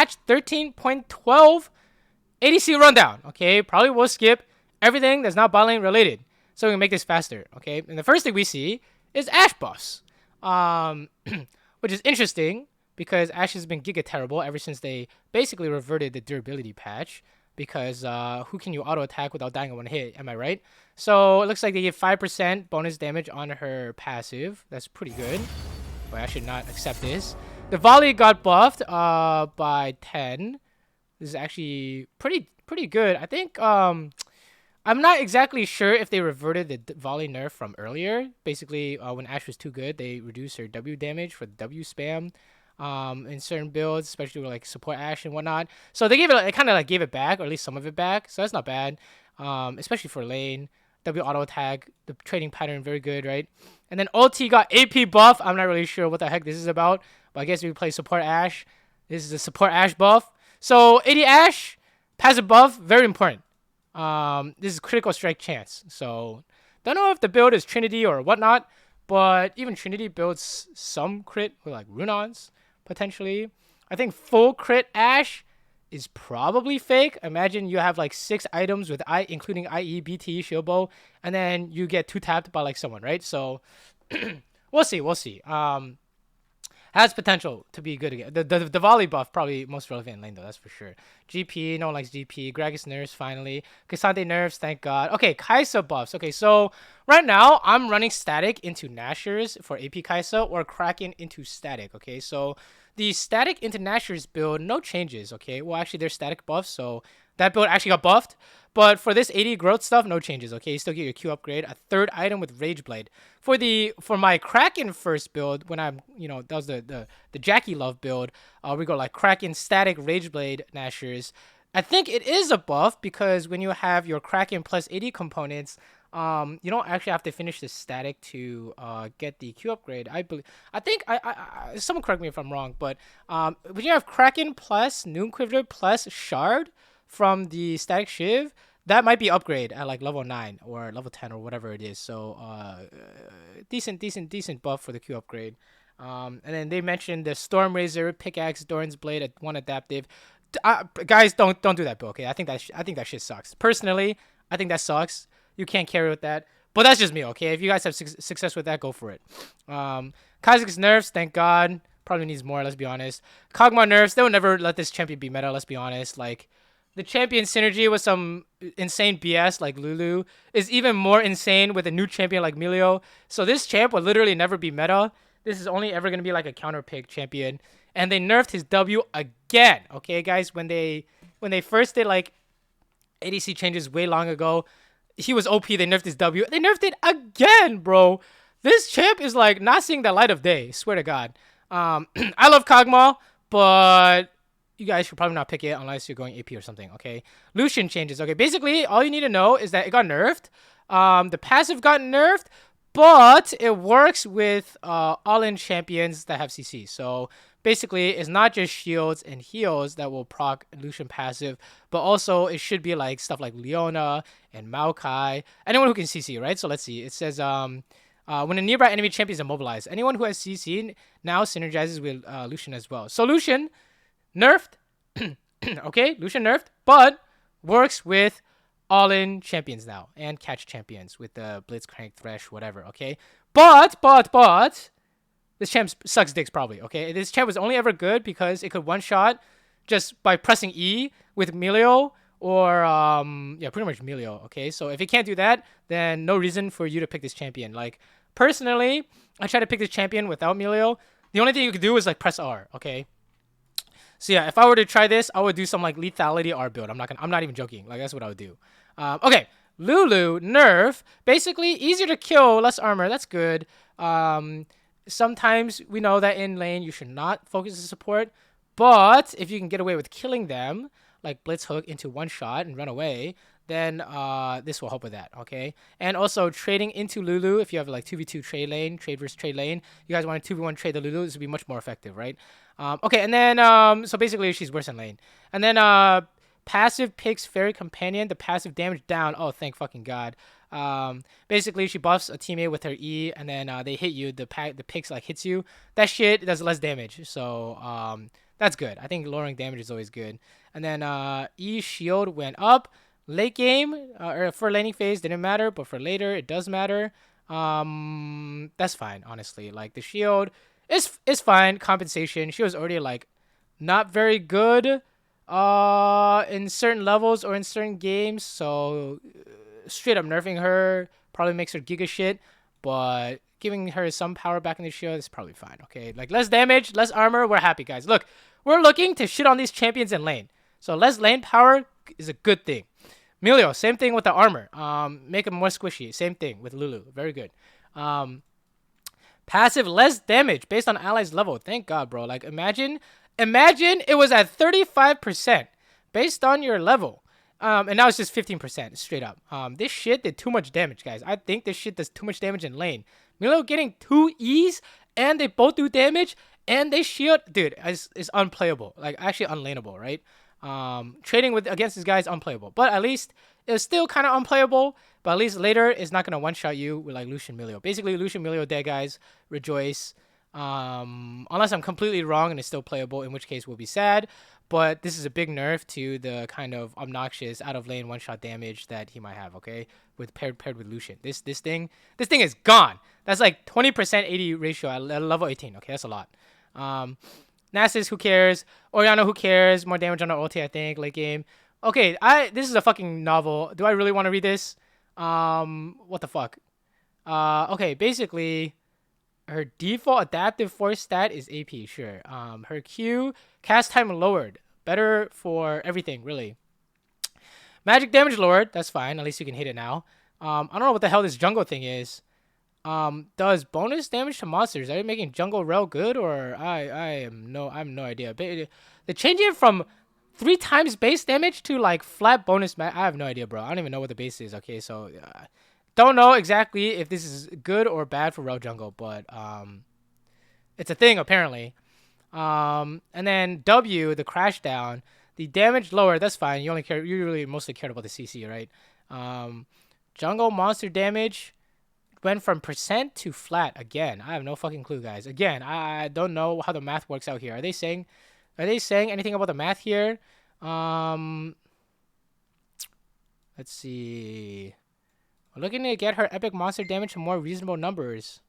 patch 13.12 ADC rundown. Okay, probably will skip everything that's not bot lane related, so we can make this faster. Okay, and the first thing we see is Ashe buffs, which is interesting because Ashe has been giga terrible ever since they basically reverted the durability patch. Because who can you auto attack without dying in one hit? Am I right? So it looks like they give 5% bonus damage on her passive. That's pretty good. But I should not accept this. The volley got buffed by 10. This is actually pretty good. I think I'm not exactly sure if they reverted the volley nerf from earlier. Basically, when Ashe was too good, they reduced her W damage for the W spam. In certain builds, especially with like support Ashe and whatnot. So they kind of like gave it back, or at least some of it back. So that's not bad. Especially for lane. W auto attack, the trading pattern, very good, right? And then ulti got AP buff. I'm not really sure what the heck this is about, but I guess we play support Ashe. This is a support Ashe buff. So AD Ashe, passive buff, very important. This is critical strike chance. So don't know if the build is Trinity or whatnot, but even Trinity builds some crit with like Runeons. Potentially, I think full crit Ashe is probably fake. Imagine you have like 6 items with including IE, BT, shield bow, and then you get 2 tapped by like someone, right? So we'll see. Has potential to be good again. The volley buff probably most relevant in lane though, that's for sure. GP, no one likes GP. Gragas nerfs finally. Cassandre nerfs, thank God. Okay, Kaisa buffs. Okay, so right now I'm running static into Nashers for AP Kaisa or Kraken into static. Okay, so the static into Nashers build, no changes. Okay, well actually there's static buffs, so that build actually got buffed. But for this 80 growth stuff, no changes. Okay, you still get your Q upgrade, a 3rd item with Rage Blade. For my Kraken first build, when I'm that was the Jackie Love build, we go like Kraken static Rage Blade Nashers. I think it is a buff because when you have your Kraken plus 80 components, you don't actually have to finish the static to get the Q upgrade. I think someone correct me if I'm wrong, but when you have Kraken plus Noon Quiver plus Shard from the static Shiv, that might be upgrade at like level 9 or level 10 or whatever it is. So decent buff for the Q upgrade. And then they mentioned the Storm Razor, Pickaxe, Doran's Blade at 1 adaptive. Guys, don't do that build. Okay, I think that shit sucks. Personally, I think that sucks. You can't carry with that. But that's just me. Okay, if you guys have success with that, go for it. Kazakh's nerfs, thank God. Probably needs more. Let's be honest. Kog'Maw nerfs. They will never let this champion be meta. Let's be honest. Like, the champion synergy with some insane BS like Lulu is even more insane with a new champion like Milio. So this champ will literally never be meta. This is only ever going to be like a counter pick champion. And they nerfed his W again. Okay, guys, when they first did like ADC changes way long ago, he was OP. They nerfed his W. They nerfed it again, bro. This champ is like not seeing the light of day. Swear to God. I love Kog'Maw, but you guys should probably not pick it unless you're going AP or something, okay? Lucian changes. Okay, basically, all you need to know is that it got nerfed. The passive got nerfed, but it works with all-in champions that have CC. So basically, it's not just shields and heals that will proc Lucian passive, but also it should be like stuff like Leona and Maokai, anyone who can CC, right? So let's see. It says when a nearby enemy champion is immobilized, anyone who has CC now synergizes with Lucian as well. So Lucian nerfed, okay, Lucian nerfed, but works with all-in champions now and catch champions with the Blitzcrank, Thresh, whatever, okay? But this champ sucks dicks probably, okay? This champ was only ever good because it could one-shot just by pressing E with Milio or, yeah, pretty much Milio, okay? So if you can't do that, then no reason for you to pick this champion. Like, personally, I tried to pick this champion without Milio. The only thing you could do is, like, press R, okay? So yeah, if I were to try this, I would do some like lethality R build. I'm not even joking. Like that's what I would do. Okay, Lulu nerf. Basically, easier to kill, less armor. That's good. Sometimes we know that in lane you should not focus the support, but if you can get away with killing them, like blitz hook into one shot and run away, then this will help with that, okay? And also trading into Lulu, if you have like 2v2 trade lane, trade versus trade lane, you guys want to 2v1 trade the Lulu, this would be much more effective, right? Okay, and then, so basically she's worse in lane. And then passive picks Fairy Companion, the passive damage down. Oh, thank fucking God. Basically she buffs a teammate with her E, and then they hit you, the picks like hits you. That shit does less damage, so That's good. I think lowering damage is always good. And then E shield went up. Late game or for laning phase didn't matter, but for later it does matter. That's fine, honestly. Like the shield is fine. Compensation. She was already like not very good in certain levels or in certain games, so straight up nerfing her probably makes her giga shit, but giving her some power back in the shield is probably fine. Okay, like less damage, less armor, we're happy, guys. Look, we're looking to shit on these champions in lane, so less lane power is a good thing. Milio, same thing with the armor. Make him more squishy. Same thing with Lulu. Very good. Passive, less damage based on allies level. Thank God, bro. Like imagine it was at 35% based on your level. And now it's just 15% straight up. This shit did too much damage, guys. I think this shit does too much damage in lane. Milio getting 2 E's and they both do damage and they shield. Dude, is unplayable. Like actually unlaneable, right? Trading against this guy is unplayable, but at least it was still kind of unplayable. But at least later it's not gonna one shot you with like Lucian Milio. Basically, Lucian Milio dead, guys. Rejoice. Unless I'm completely wrong and it's still playable, in which case we'll be sad. But this is a big nerf to the kind of obnoxious out of lane one shot damage that he might have. Okay, with paired with Lucian. This thing is gone. That's like 20% 80 ratio at level 18. Okay, that's a lot. Nasus, who cares? Orianna, who cares? More damage on her ulti, I think, late game. Okay, this is a fucking novel. Do I really want to read this? What the fuck? Okay, basically, her default adaptive force stat is AP, sure. Her Q, cast time lowered. Better for everything, really. Magic damage lowered, that's fine. At least you can hit it now. I don't know what the hell this jungle thing is. Does bonus damage to monsters? Are you making jungle rel good, or I have no idea. They're changing it from 3 times base damage to like flat bonus. I have no idea, bro. I don't even know what the base is. Okay, so don't know exactly if this is good or bad for rel jungle, but it's a thing apparently. And then W, the crash down, the damage lower. That's fine. You really mostly cared about the CC, right? Jungle monster damage went from percent to flat again. I have no fucking clue, guys. Again, I don't know how the math works out here. Are they saying anything about the math here? Let's see. We're looking to get her epic monster damage to more reasonable numbers.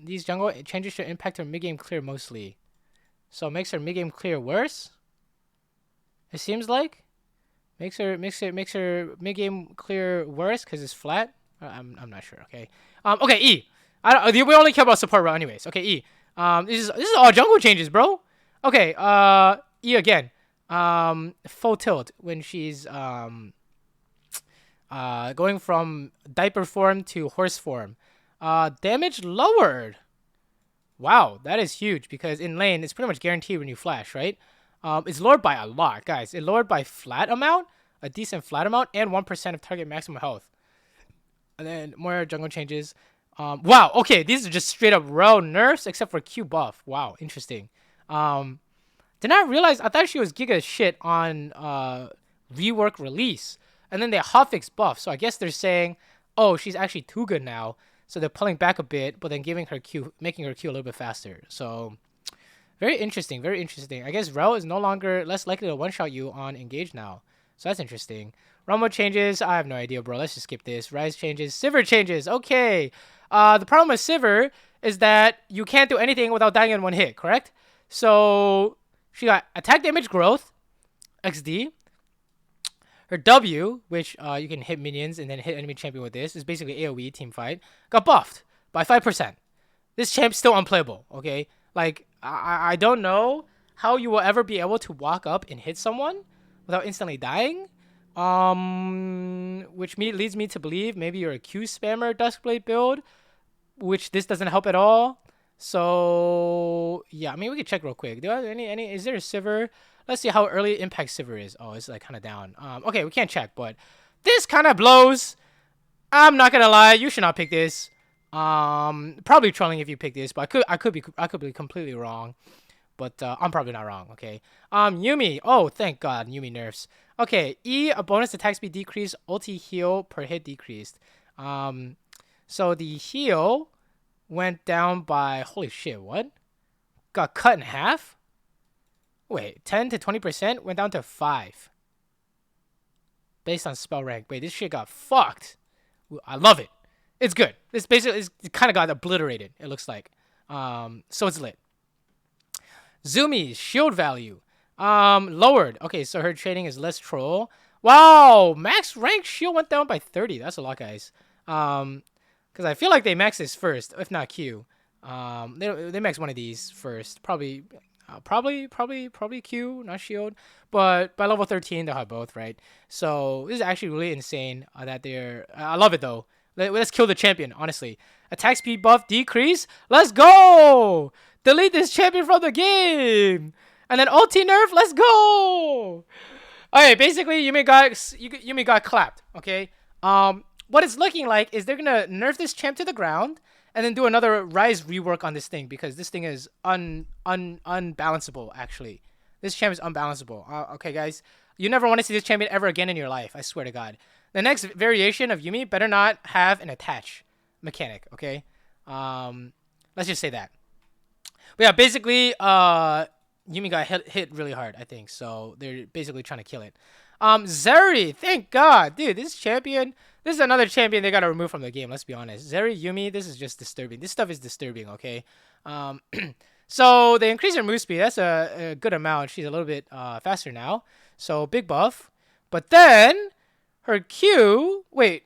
These jungle changes should impact her mid-game clear mostly. So it makes her mid-game clear worse? It seems like. Makes her mid-game clear worse because it's flat. I'm not sure. Okay. Okay. E. We only care about support row anyways. Okay. E. This is all jungle changes, bro. Okay. E again. Full tilt when she's going from diaper form to horse form. Damage lowered. Wow, that is huge because in lane it's pretty much guaranteed when you flash, right? It's lowered by a lot, guys. It lowered by flat amount, a decent flat amount, and 1% of target maximum health. And then more jungle changes. Wow, okay, these are just straight up rel nerfs except for Q buff. Wow, interesting. Did not realize, I thought she was giga shit on rework release. And then they hotfix buff. So I guess they're saying, oh, she's actually too good now. So they're pulling back a bit, but then giving her Q, making her Q a little bit faster. So very interesting, very interesting. I guess Rell is no longer less likely to one-shot you on engage now. So that's interesting. Rumble changes. I have no idea, bro. Let's just skip this. Rise changes. Sivir changes. Okay. The problem with Sivir is that you can't do anything without dying in one hit, correct? So she got attack damage growth, XD. Her W, which you can hit minions and then hit enemy champion with this, is basically AoE team fight, got buffed by 5%. This champ's still unplayable, okay? Like, I don't know how you will ever be able to walk up and hit someone without instantly dying. Which leads me to believe maybe you're a Q spammer Duskblade build, which this doesn't help at all. So yeah, I mean we can check real quick. Do I have any? Is there a Sivir? Let's see how early impact Sivir is. Oh, it's like kind of down. Okay, we can't check, but this kind of blows. I'm not gonna lie, you should not pick this. Probably trolling if you pick this, but I could be completely wrong. But I'm probably not wrong. Okay. Yumi. Oh, thank God, Yumi nerfs. Okay, E, a bonus attack speed decrease, ulti heal per hit decreased. So the heal went down by, holy shit, what? got cut in half. Wait, 10 to 20% went down to 5. Based on spell rank. Wait, this shit got fucked. I love it. It's good. This basically it kind of got obliterated, it looks like. So it's lit. Zumi's shield value. Lowered. Okay, so her trading is less troll. Wow, max rank shield went down by 30. That's a lot, guys. Because I feel like they max this first, if not Q. They max one of these first. Probably Q, not shield. But by level 13, they'll have both, right? So this is actually really insane that they're... I love it, though. Let's kill the champion, honestly. Attack speed buff decrease. Let's go! Delete this champion from the game! And then ulti nerf, let's go! Okay, basically, Yumi got clapped, okay? What it's looking like is they're gonna nerf this champ to the ground and then do another rise rework on this thing because this thing is unbalanceable, actually. This champ is unbalanceable. Okay, guys. You never want to see this champion ever again in your life, I swear to God. The next variation of Yumi better not have an attach mechanic, okay? Let's just say that. But yeah, basically, Yumi got hit really hard, I think. So they're basically trying to kill it. Zeri, thank God. Dude, this is another champion they got to remove from the game, let's be honest. Zeri, Yumi, this is just disturbing. This stuff is disturbing, okay? So they increase her move speed. That's a good amount. She's a little bit faster now. So big buff. But then her Q... Wait.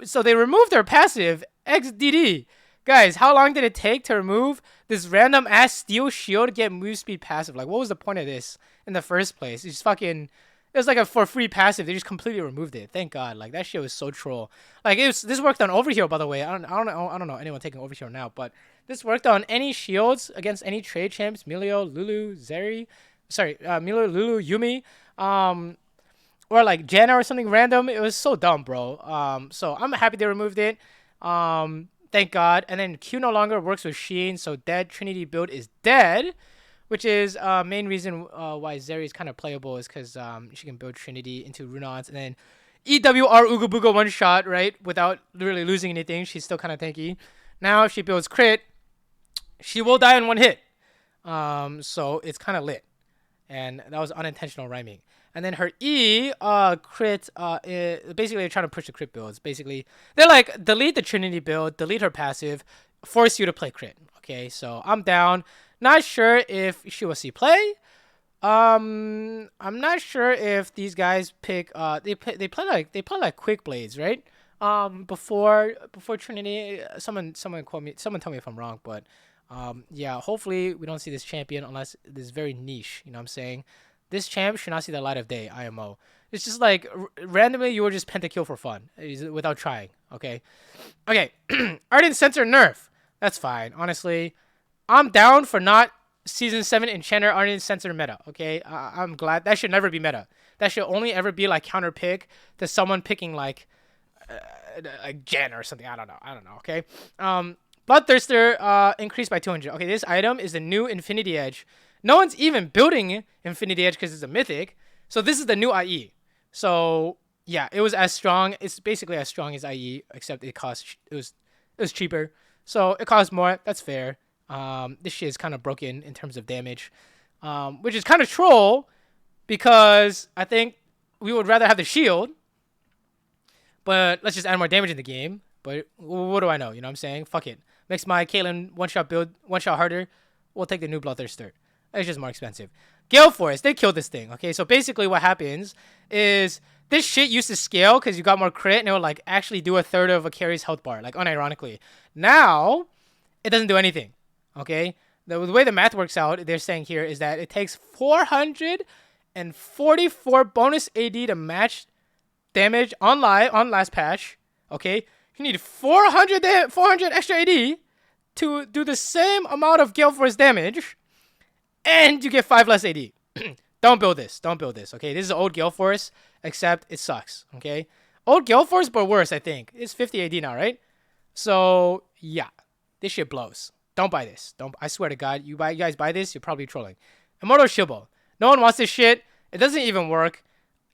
So they removed her passive, XDD. Guys, how long did it take to remove this random ass steel shield to get move speed passive? Like, what was the point of this in the first place? It's fucking... It was like a for free passive. They just completely removed it. Thank God. Like, that shit was so troll. Like, this worked on overheal, by the way. I don't know anyone taking overheal now, but this worked on any shields against any trade champs. Milio, Lulu, Zeri. Sorry, Milio, Lulu, Yumi. Or like Janna or something random. It was so dumb, bro. So I'm happy they removed it. Thank God. And then Q no longer works with Sheen, so dead Trinity build is dead. Which is main reason why Zeri is kind of playable is because she can build Trinity into Runons and then EWR Ooga Booga one shot, right? Without really losing anything. She's still kind of tanky. Now if she builds crit, she will die in one hit. So it's kind of lit. And that was unintentional rhyming. And then her E crit, basically they're trying to push the crit builds. Basically, they're like, delete the Trinity build, delete her passive, force you to play crit. Okay, so I'm down. Not sure if she will see play. I'm not sure if these guys pick. They play like quick blades, right? Before Trinity. Someone quote me. Someone tell me if I'm wrong, but yeah. Hopefully we don't see this champion unless this is very niche. You know what I'm saying? This champ should not see the light of day. IMO. It's just like randomly you will just pentakill for fun without trying. Okay. Ardent Sensor nerf. That's fine. Honestly. I'm down for not Season 7 Enchanter Ardent Sensor meta, okay? I'm glad. That should never be meta. That should only ever be like counter pick to someone picking like Jen or something. I don't know, okay? Bloodthirster increased by 200. Okay, this item is the new Infinity Edge. No one's even building Infinity Edge because it's a mythic. So this is the new IE. So yeah, it was as strong. It's basically as strong as IE, except it was cheaper. So it costs more. That's fair. This shit is kind of broken in terms of damage, which is kind of troll because I think we would rather have the shield, but let's just add more damage in the game. But what do I know? You know what I'm saying? Fuck it. Makes my Caitlyn one-shot build one-shot harder. We'll take the new Bloodthirster. It's just more expensive. Gale Force, they killed this thing. Okay, so basically what happens is this shit used to scale because you got more crit and it would like actually do a third of a carry's health bar, like unironically. Now, it doesn't do anything. Okay, the way the math works out, they're saying here is that it takes 444 bonus AD to match damage on last patch. Okay, you need 400 extra AD to do the same amount of Gale Force damage, and you get 5 less AD. Don't build this. Okay, this is old Gale Force, except it sucks. Okay, old Gale Force, but worse. I think it's 50 AD now, right? So yeah, this shit blows. Don't buy this. I swear to God, you guys buy this, you're probably trolling. Immortal Shield. No one wants this shit. It doesn't even work.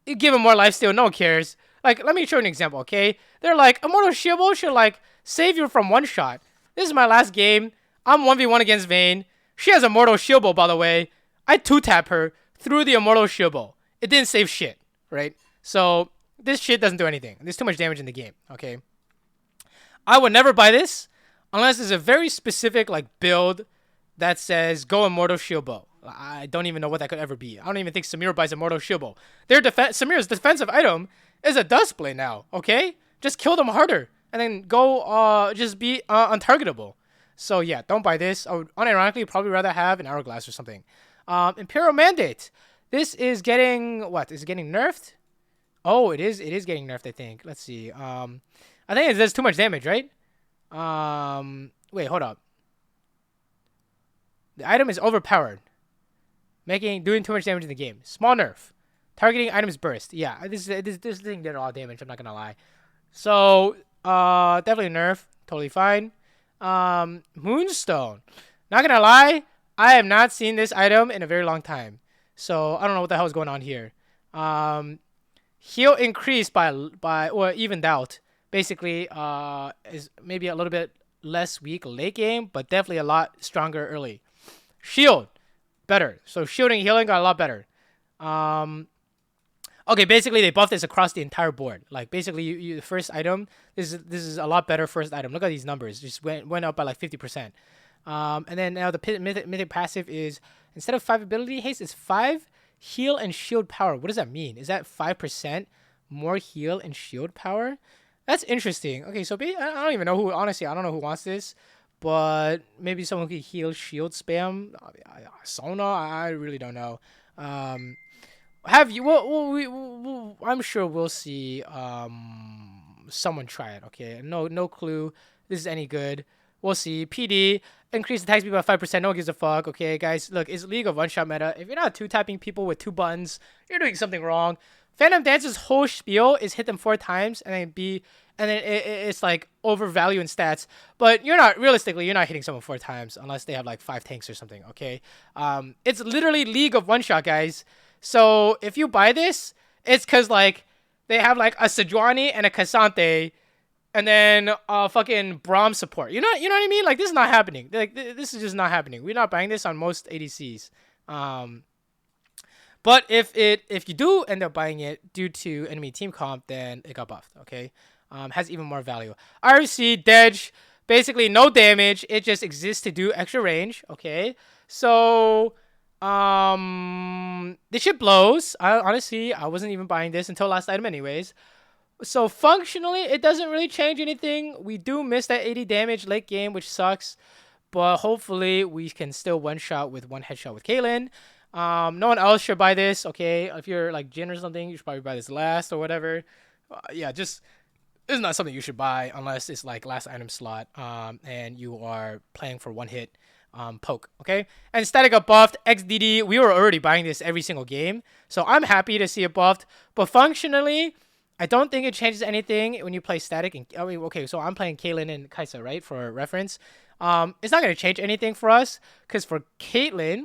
You give him more lifesteal, no one cares. Like, let me show you an example, okay? They're like, Immortal Shield should like save you from one shot. This is my last game. I'm 1v1 against Vayne. She has Immortal Shield Bow, by the way. I 2-tap her through the Immortal Shield Bow. It didn't save shit, right? So this shit doesn't do anything. There's too much damage in the game, okay? I would never buy this unless there's a very specific like build that says go Immortal Shield Bow. I don't even know what that could ever be. I don't even think Samir buys Immortal Shield Bow. Samir's defensive item is a Dust Blade now, okay? Just kill them harder and then go just be untargetable. So yeah, don't buy this. I would unironically probably rather have an Hourglass or something. Imperial Mandate. This is getting what? Is it getting nerfed? Oh, it is getting nerfed, I think. Let's see. I think it does too much damage, right? Wait, hold up. The item is overpowered, doing too much damage in the game. Small nerf. Targeting items burst. Yeah, this thing did a lot of damage. I'm not gonna lie. So definitely a nerf. Totally fine. Moonstone. Not gonna lie, I have not seen this item in a very long time. So I don't know what the hell is going on here. Heal increased by or evened out. Basically, is maybe a little bit less weak late game, but definitely a lot stronger early. Shield, better. So shielding, healing got a lot better. Okay, basically they buffed this across the entire board. Like basically, you the first item. This is a lot better first item. Look at these numbers. Just went up by like 50%. And then now the mythic passive is instead of 5 ability haste, it's 5 heal and shield power. What does that mean? Is that 5% more heal and shield power? That's interesting. Okay, so I don't even know who. Honestly, I don't know who wants this, but maybe someone could heal shield spam. Sona, I really don't know. Have you? I'm sure we'll see. Someone try it. Okay, no clue. This is any good. We'll see. PD increase attack speed by 5%. No one gives a fuck. Okay, guys. Look, it's League of one-shot meta. If you're not 2-tapping people with 2 buttons, you're doing something wrong. Phantom Dance's whole spiel is hit them 4 times and then it's like overvalue in stats. But you're not hitting someone 4 times unless they have like 5 tanks or something. Okay, it's literally League of one-shot, guys. So if you buy this, it's because like they have like a Sejuani and a Cassante, and then fucking Braum support. You know what I mean? Like this is not happening. Like this is just not happening. We're not buying this on most ADCs. But if you do end up buying it due to enemy team comp, then it got buffed. Okay, has even more value. RC Dedge, basically no damage. It just exists to do extra range. Okay, so this shit blows. Honestly, I wasn't even buying this until last item anyways. So functionally, it doesn't really change anything. We do miss that 80 damage late game, which sucks. But hopefully, we can still one-shot with 1 headshot with Caitlyn. No one else should buy this, okay? If you're like Jin or something, you should probably buy this last or whatever. Yeah, just it's not something you should buy unless it's like last item slot and you are playing for 1 hit poke, okay? And static got buffed. XDD, we were already buying this every single game, so I'm happy to see it buffed. But functionally, I don't think it changes anything when you play static. And I mean, okay, so I'm playing Caitlyn and Kaisa, right, for reference. It's not going to change anything for us because for Caitlyn,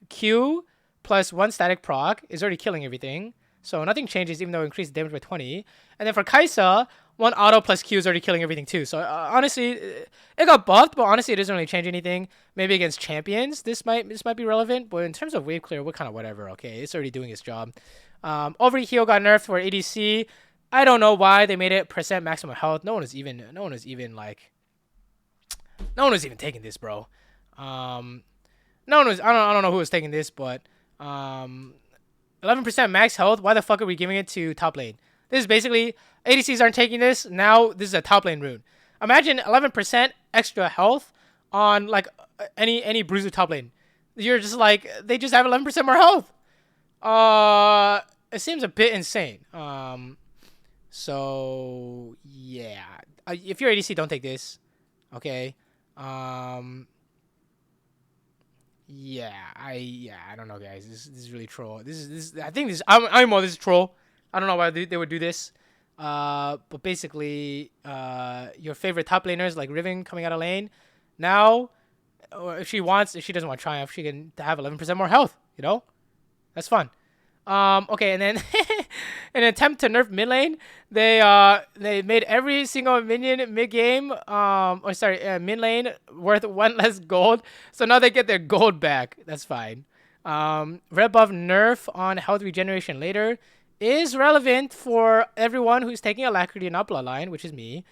Q plus 1 static proc is already killing everything. So nothing changes even though it increased damage by 20. And then for Kaisa, 1 auto plus Q is already killing everything too. So honestly, it got buffed, but honestly, it doesn't really change anything. Maybe against champions, this might be relevant. But in terms of wave clear, we're kind of whatever, okay? It's already doing its job. Overheal got nerfed for ADC. I don't know why they made it percent maximum health. No one was even taking this, bro. I don't know who was taking this, but 11% max health. Why the fuck are we giving it to top lane? This is basically ADCs aren't taking this. Now this is a top lane rune. Imagine 11% extra health on like any bruiser top lane. You're just like they just have 11% more health. It seems a bit insane. So yeah, if you're ADC, don't take this. Okay. Yeah, I don't know, guys. This is really troll. This is I think this I'm this is troll. I don't know why they would do this. But basically, your favorite top laners like Riven coming out of lane. Now, if she doesn't want Triumph, she can have 11% more health. You know, that's fun. Okay, and then in an attempt to nerf mid lane, they made every single minion mid game mid lane worth 1 less gold. So now they get their gold back. That's fine. Red buff nerf on health regeneration later is relevant for everyone who's taking Alacrity and not Bloodline, which is me.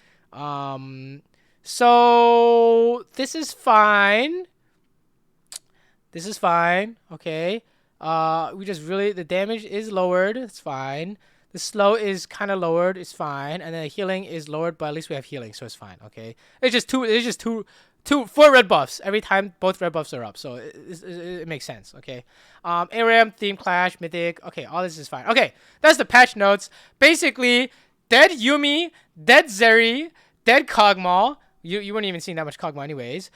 So this is fine. This is fine. Okay. We just really, the damage is lowered. It's fine. The slow is kind of lowered. It's fine. And then the healing is lowered, but at least we have healing, so it's fine. Okay. It's just four red buffs every time both red buffs are up. So it makes sense. Okay. ARAM, Theme Clash, Mythic. Okay. All this is fine. Okay. That's the patch notes. Basically, dead Yumi, dead Zeri, dead Kog'Maw. You weren't even seeing that much Kog'Maw anyways.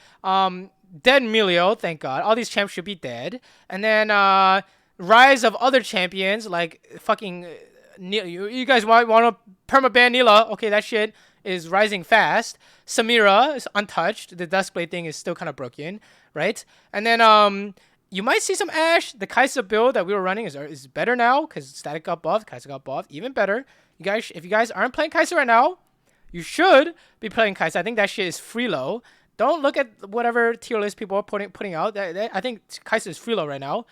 Dead Milio, thank God. All these champs should be dead. And then rise of other champions like fucking you guys want to permaban Nila? Okay, that shit is rising fast. Samira is untouched. The Duskblade thing is still kind of broken, right? And then you might see some Ashe. The Kaisa build that we were running is better now because Static got buffed, Kaisa got buffed, even better. You guys, if you guys aren't playing Kaisa right now, you should be playing Kaisa. I think that shit is free low. Don't look at whatever tier list people are putting out. I think Kaisa is free low right now.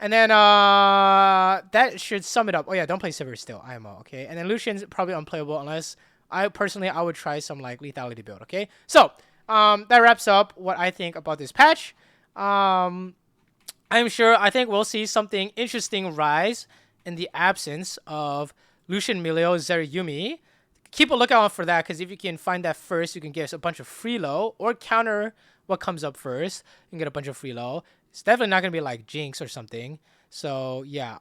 And then that should sum it up. Oh yeah, don't play Sivir still. IMO, okay? And then Lucian's probably unplayable unless I would try some like lethality build, okay? So that wraps up what I think about this patch. I think we'll see something interesting rise in the absence of Lucian, Milio, Zeri, Yumi. Keep a lookout for that, because if you can find that first, you can get a bunch of free low or counter what comes up first. You can get a bunch of free low. It's definitely not gonna be like Jinx or something. So yeah.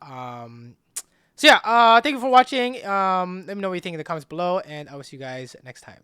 Thank you for watching. Let me know what you think in the comments below, and I will see you guys next time.